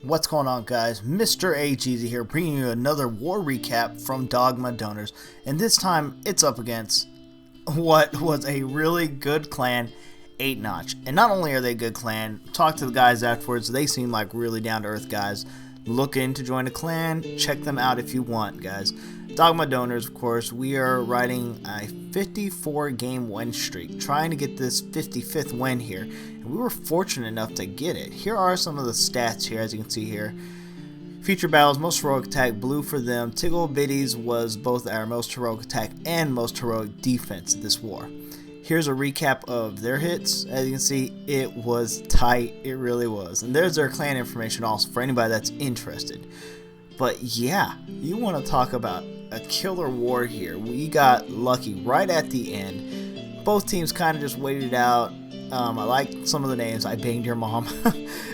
What's going on, guys? Mr. HEezy here, bringing you another war recap from Dogma Donors, and this time it's up against what was a really good clan, 8-Notch. And not only are they a good clan, talk to the guys afterwards, they seem like really down-to-earth guys. Looking to join a clan, check them out if you want, guys. Dogma Donors, of course, we are riding a 54 game win streak, trying to get this 55th win here, and we were fortunate enough to get it. Here are some of the stats here, as you can see here. Feature battles, most heroic attack, blue for them. Tiggle Biddies was both our most heroic attack and most heroic defense this war. Here's a recap of their hits. As you can see, it was tight, it really was. And there's their clan information also for anybody that's interested. But yeah, you want to talk about a killer war here. We got lucky right at the end. Both teams kind of just waited it out. I liked some of the names. I banged your mom.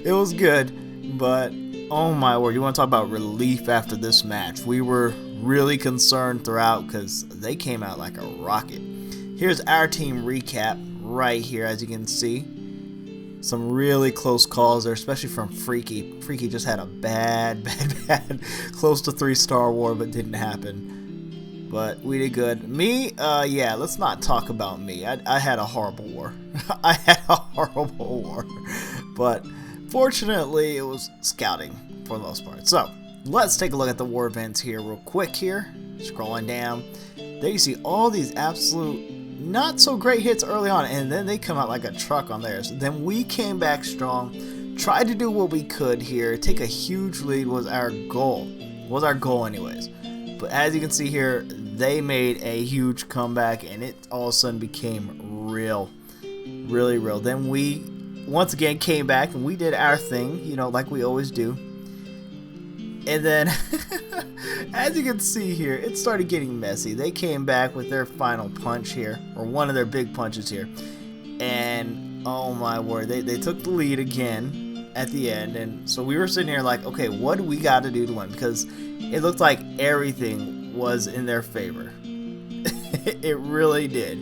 It was good, but oh my word, you want to talk about relief after this match. We were really concerned throughout because they came out like a rocket. Here's our team recap right here, as you can see. Some really close calls there, especially from Freaky. Freaky just had a bad, close to 3-star war, but didn't happen. But we did good. Me, yeah, let's not talk about me. I had a horrible war. I had a horrible war. But fortunately, it was scouting for the most part. So, let's take a look at the war events here real quick here. Scrolling down. There you see all these absolute not so great hits early on, and then they come out like a truck on theirs. Then we came back strong, tried to do what we could here, take a huge lead was our goal. Anyways. But as you can see here, they made a huge comeback, and it all of a sudden became really real. Then we once again came back and we did our thing, you know, like we always do. And then, as you can see here, it started getting messy. They came back with their final punch here, or one of their big punches here. And, oh my word, they took the lead again at the end. And so we were sitting here like, okay, what do we got to do to win? Because it looked like everything was in their favor. It really did.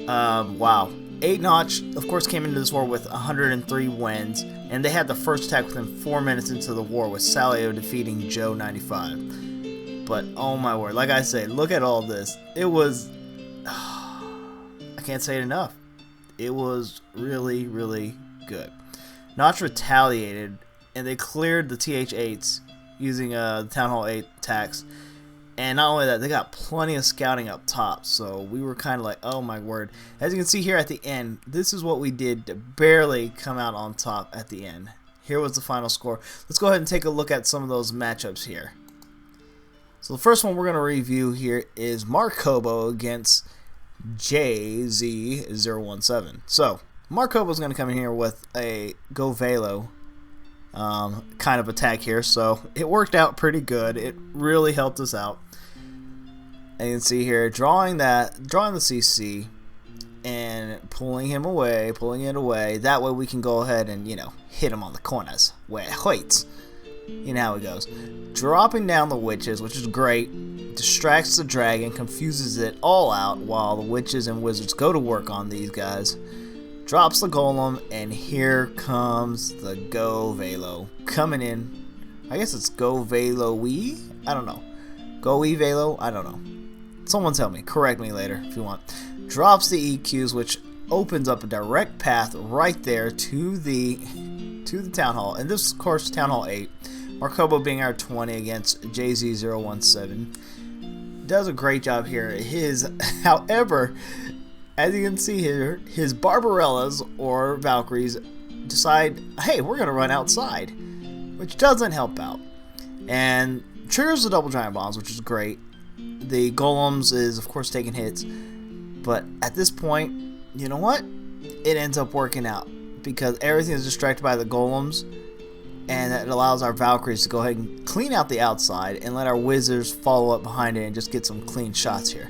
Wow. 8-Notch, of course, came into this war with 103 wins, and they had the first attack within 4 minutes into the war, with Salio defeating Joe 95. But, oh my word, like I say, look at all this. It was, I can't say it enough. It was really good. Notch retaliated, and they cleared the TH8s using the Town Hall 8 attacks. And not only that, they got plenty of scouting up top, so we were kind of like, oh my word. As you can see here at the end, this is what we did to barely come out on top at the end. Here was the final score. Let's go ahead and take a look at some of those matchups here. So the first one we're going to review here is Markobo against JZ017. So, Markobo is going to come in here with a Go Velo kind of attack here, so it worked out pretty good. It really helped us out. And you can see here, drawing the CC and pulling it away. That way we can go ahead and, you know, hit him on the corners where it hurts. You know how it goes. Dropping down the witches, which is great, distracts the dragon, confuses it all out while the witches and wizards go to work on these guys. Drops the golem, and here comes the Go Velo coming in. I guess it's Go Velo-y? I don't know. Go-y Velo? I don't know. Someone tell me. Correct me later if you want. Drops the EQs, which opens up a direct path right there to the Town Hall. And this is, of course, Town Hall 8. Markobo being our 20 against JZ017. Does a great job here. However, as you can see here, his Barbarellas or Valkyries decide, hey, we're going to run outside, which doesn't help out. And triggers the double giant bombs, which is great. The golems is, of course, taking hits. But at this point, you know what? It ends up working out because everything is distracted by the golems, and it allows our Valkyries to go ahead and clean out the outside and let our wizards follow up behind it and just get some clean shots here.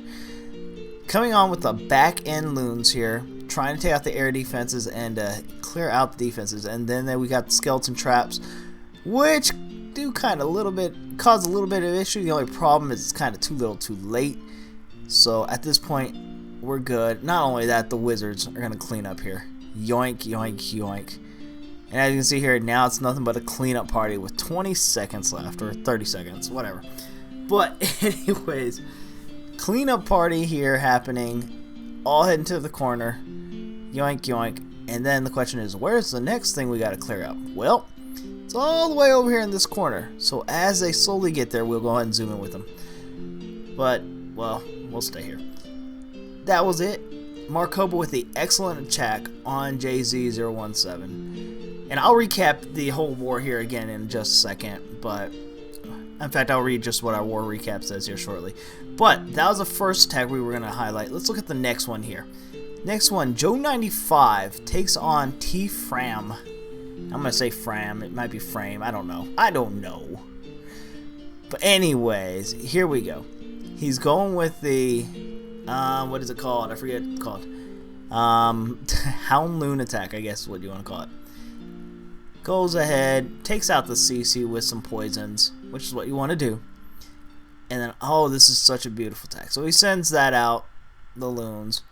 Coming on with the back end loons here, trying to take out the air defenses and clear out the defenses, and then we got the skeleton traps, which do kind of cause a little bit of issue. The only problem is it's kind of too little too late. So at this point, we're good. Not only that, the wizards are going to clean up here. Yoink, yoink, yoink. And as you can see here, now it's nothing but a cleanup party with 20 seconds left, or 30 seconds, whatever. But anyways, cleanup party here happening, all heading to the corner, yoink yoink. And then the question is, where's the next thing we got to clear up? Well, it's all the way over here in this corner. So as they slowly get there, we'll go ahead and zoom in with them. But, well, we'll stay here. That was it. Markoba with the excellent attack on JZ017. And I'll recap the whole war here again in just a second. But, in fact, I'll read just what our war recap says here shortly. But, that was the first attack we were going to highlight. Let's look at the next one here. Next one, Joe95 takes on T-Fram. I'm going to say Fram. It might be Frame. I don't know. But anyways, here we go. He's going with the, what is it called? I forget what it's called. Houndloon attack, I guess is what you want to call it. Goes ahead, takes out the CC with some poisons, which is what you want to do. And then, oh, this is such a beautiful attack. So he sends that out, the loons.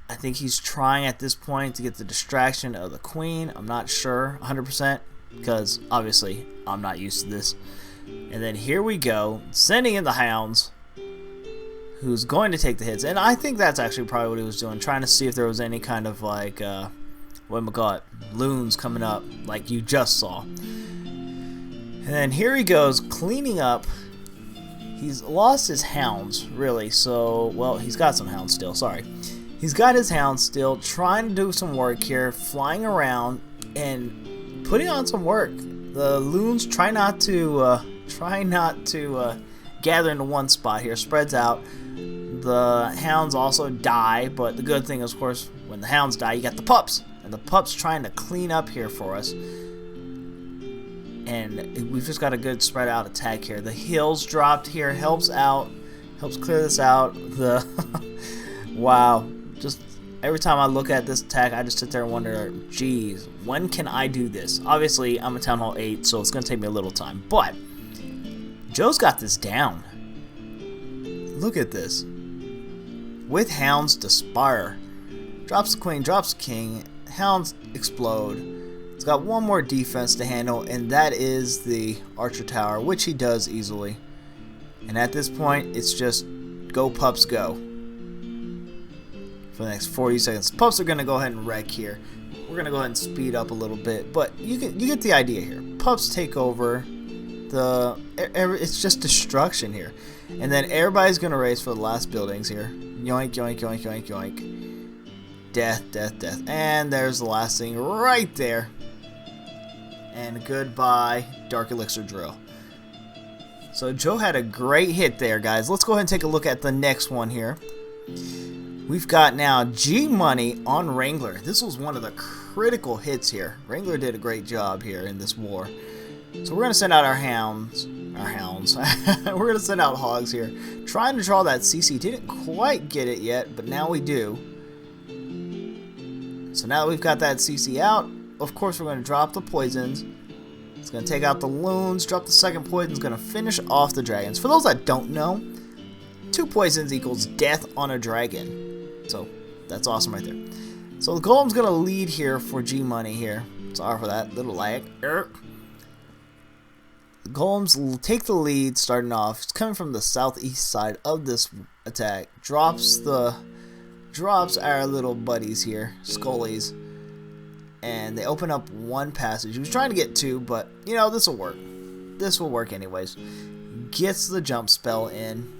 I think he's trying at this point to get the distraction of the queen. I'm not sure 100% because obviously I'm not used to this. And then here we go, sending in the hounds, who's going to take the hits. And I think that's actually probably what he was doing, trying to see if there was any kind of like, what am I call it, loons coming up like you just saw. And then here he goes, cleaning up. He's lost his hounds, really, so, well, he's got some hounds still, sorry. He's got his hounds still, trying to do some work here, flying around and putting on some work. The loons try not to gather into one spot here, spreads out. The hounds also die, but the good thing is, of course, when the hounds die, you got the pups. And the pups trying to clean up here for us. And we've just got a good spread out attack here. The hills dropped here, helps out, helps clear this out. The wow. Just every time I look at this attack, I just sit there and wonder, geez, when can I do this? Obviously, I'm a Town Hall 8, so it's going to take me a little time. But Joe's got this down. Look at this. With hounds to spire. Drops the queen, drops the king. Hounds explode. It's got one more defense to handle, and that is the Archer Tower, which he does easily. And at this point, it's just go pups go. For the next 40 seconds. Pups are going to go ahead and wreck here. We're going to go ahead and speed up a little bit, but you get the idea here. Pups take over. It's just destruction here. And then everybody's going to race for the last buildings here. Yoink, yoink, yoink, yoink, yoink. Death, death, death. And there's the last thing right there. And goodbye, Dark Elixir Drill. So Joe had a great hit there, guys. Let's go ahead and take a look at the next one here. We've got now G-Money on Wrangler. This was one of the critical hits here. Wrangler did a great job here in this war. So we're going to send out our hounds. We're going to send out hogs here. Trying to draw that CC. Didn't quite get it yet, but now we do. So now that we've got that CC out, of course we're going to drop the poisons. It's going to take out the loons, drop the second poison. It's going to finish off the dragons. For those that don't know, 2 poisons equals death on a dragon. So that's awesome right there. So the Golem's going to lead here for G-Money here. Sorry for that little lag. The Golems will take the lead starting off. It's coming from the southeast side of this attack. Drops our little buddies here, Scullies. And they open up one passage. He was trying to get 2, but, you know, this will work. This will work anyways. Gets the jump spell in.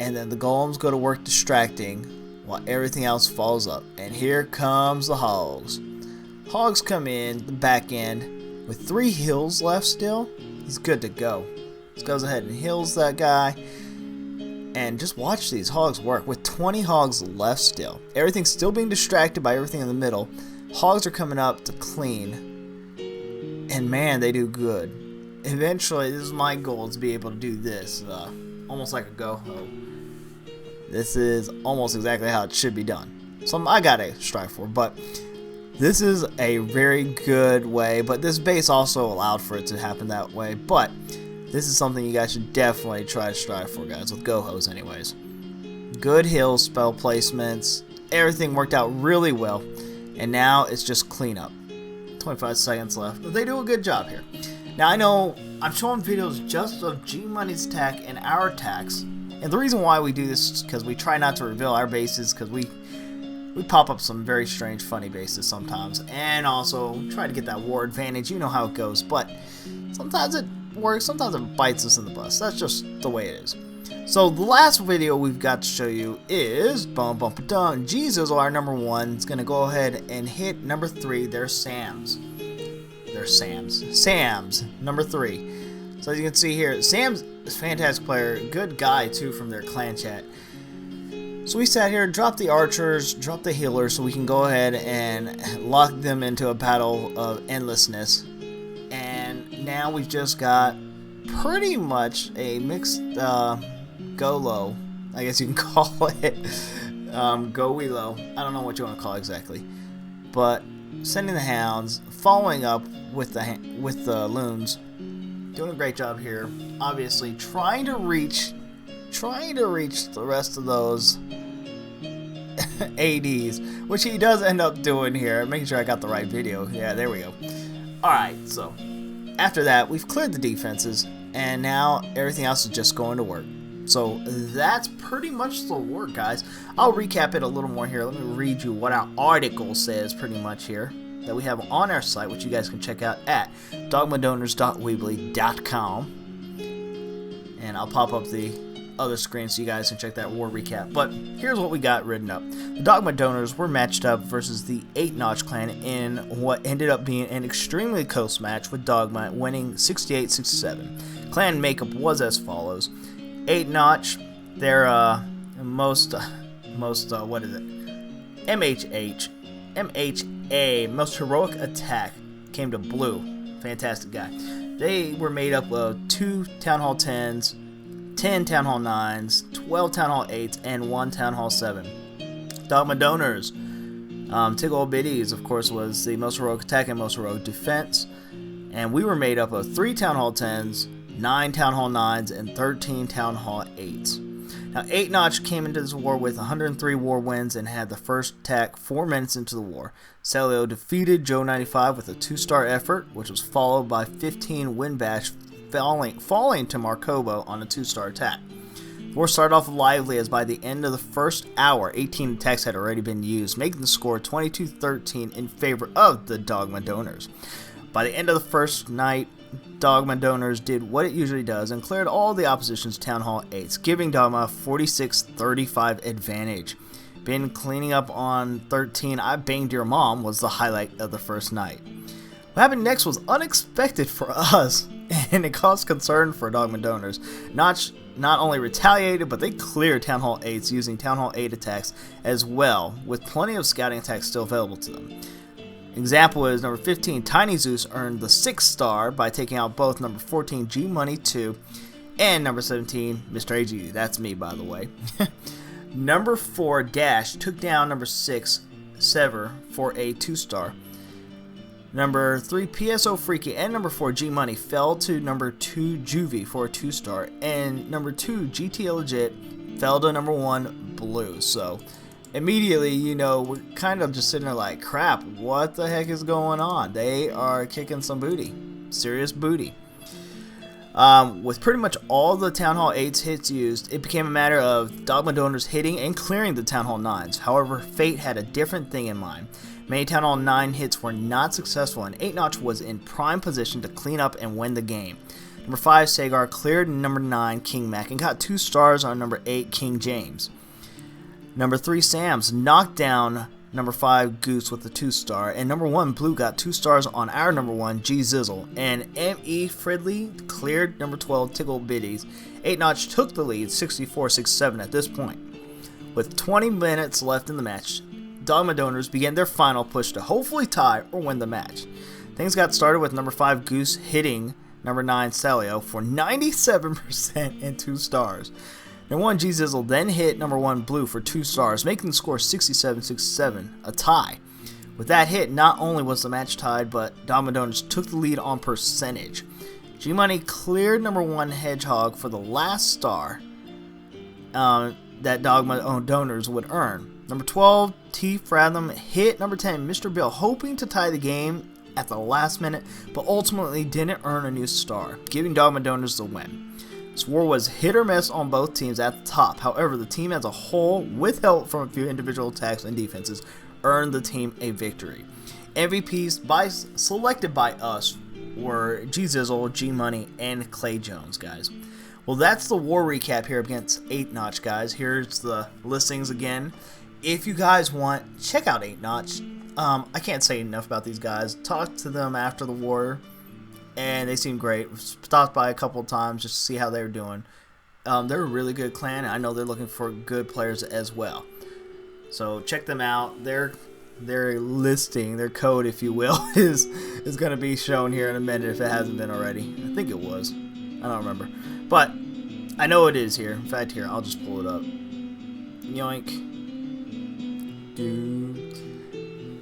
And then the golems go to work distracting while everything else falls up. And here comes the hogs. Hogs come in the back end with 3 heals left still. He's good to go. Just goes ahead and heals that guy. And just watch these hogs work with 20 hogs left still. Everything's still being distracted by everything in the middle. Hogs are coming up to clean. And man, they do good. Eventually, this is my goal, is to be able to do this. Almost like a go-ho. This is almost exactly how it should be done. Something I gotta strive for, but this is a very good way. But this base also allowed for it to happen that way. But this is something you guys should definitely try to strive for, guys, with go-hos anyways. Good heal spell placements. Everything worked out really well. And now it's just cleanup. 25 seconds left. They do a good job here. Now I know I'm showing videos just of G Money's attack and our attacks. And the reason why we do this is because we try not to reveal our bases, because we pop up some very strange funny bases sometimes. And also try to get that war advantage. You know how it goes. But sometimes it works, sometimes it bites us in the bus. That's just the way it is. So the last video we've got to show you is Jesus, our number 1, is going to go ahead and hit number 3. There's Sam's. Sam's, number 3. So as you can see here, Sam's a fantastic player, good guy too from their clan chat. So we sat here, dropped the archers, dropped the healers, so we can go ahead and lock them into a battle of endlessness. And now we've just got pretty much a mixed go low, I guess you can call it. Go we low. I don't know what you want to call it exactly. But sending the hounds, following up with the loons, doing a great job here. Obviously trying to reach the rest of those ADs, which he does end up doing here. Making sure I got the right video. Yeah, there we go. Alright, so after that, we've cleared the defenses, and now everything else is just going to work. So that's pretty much the war, guys. I'll recap it a little more here. Let me read you what our article says pretty much here that we have on our site, which you guys can check out at dogmadonors.weebly.com. And I'll pop up the other screen so you guys can check that war recap. But here's what we got written up. The Dogma Donors were matched up versus the 8-Notch clan in what ended up being an extremely close match, with Dogma winning 68-67. Clan makeup was as follows. 8-Notch, their most MHA, most heroic attack came to Blue. Fantastic guy. They were made up of 2 Town Hall 10s, 10 Town Hall 9s, 12 Town Hall 8s, and 1 Town Hall 7. Dogma Donors, Tiggle Biddies, of course, was the most heroic attack and most heroic defense. And we were made up of 3 Town Hall 10s, 9 Town Hall 9s, and 13 Town Hall 8s. Now, 8-Notch came into this war with 103 war wins and had the first attack 4 minutes into the war. Celio defeated Joe 95 with a 2-star effort, which was followed by 15 win bash, falling to Markobo on a 2-star attack. The war started off lively, as by the end of the first hour, 18 attacks had already been used, making the score 22-13 in favor of the Dogma Donors. By the end of the first night, Dogma Donors did what it usually does and cleared all the opposition's Town Hall 8s, giving Dogma a 46-35 advantage. Been cleaning up on 13, I Banged Your Mom was the highlight of the first night. What happened next was unexpected for us, and it caused concern for Dogma Donors. Not only retaliated, but they cleared Town Hall 8s using Town Hall 8 attacks as well, with plenty of scouting attacks still available to them. Example is number 15, Tiny Zeus earned the 6th star by taking out both number 14, G Money 2, and number 17, Mr. AG. That's me, by the way. Number 4, Dash, took down number 6, Sever, for a 2-star. Number 3, PSO Freaky, and number 4, G Money fell to number 2, Juvie, for a 2-star. And number 2, GT Legit, fell to number 1, Blue. So immediately, you know, we're kind of just sitting there like, crap, what the heck is going on? They are kicking some booty. Serious booty. With pretty much all the Town Hall 8's hits used, it became a matter of Dogma Donors hitting and clearing the Town Hall 9's. However, Fate had a different thing in mind. Many Town Hall 9 hits were not successful, and 8-Notch was in prime position to clean up and win the game. Number 5, Sagar, cleared number 9, King Mac, and got 2 stars on number 8, King James. Number 3, Sam's, knocked down number 5, Goose, with a 2-star, and number 1, Blue, got 2 stars on our number 1, G Zizzle, and M.E. Fridley cleared number 12, Tiggle Biddies. 8-Notch took the lead 64-67 at this point. With 20 minutes left in the match, Dogma Donors began their final push to hopefully tie or win the match. Things got started with number 5, Goose, hitting number 9, Celio, for 97% and 2 stars. Number 1, G Zizzle then hit number 1, Blue, for 2 stars, making the score 67-67, a tie. With that hit, not only was the match tied, but Dogma Donors took the lead on percentage. G Money cleared number 1, Hedgehog, for the last star that Dogma Donors would earn. Number 12, T. Fathom hit number 10, Mr. Bill, hoping to tie the game at the last minute, but ultimately didn't earn a new star, giving Dogma Donors the win. This war was hit or miss on both teams at the top. However, the team as a whole, with help from a few individual attacks and defenses, earned the team a victory. MVPs selected by us were G-Zizzle, G-Money, and Clay Jones, guys. Well, that's the war recap here against 8 Notch, guys. Here's the listings again. If you guys want, check out 8 Notch. I can't say enough about these guys. Talked to them after the war, and they seem great. Stopped by a couple of times just to see how they were doing. They're a really good clan, and I know they're looking for good players as well. So check them out. Their listing, their code, if you will, is going to be shown here in a minute if it hasn't been already. I think it was. I don't remember. But I know it is here. In fact, here, I'll just pull it up. Yoink.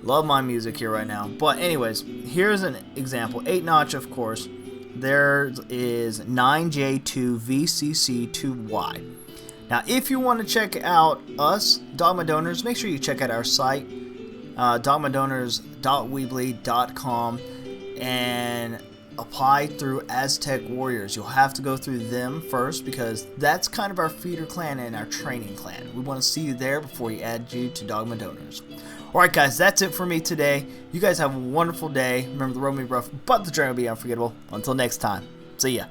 Love my music here right now. But anyways, here's an example. 8 Notch, of course. There is 9J2VCC2Y. Now, if you want to check out us, Dogma Donors, make sure you check out our site, dogmadonors.weebly.com, and apply through Aztec Warriors. You'll have to go through them first because that's kind of our feeder clan and our training clan. We want to see you there before we add you to Dogma Donors. Alright guys, that's it for me today. You guys have a wonderful day. Remember, the road may be rough, but the journey will be unforgettable. Until next time, see ya.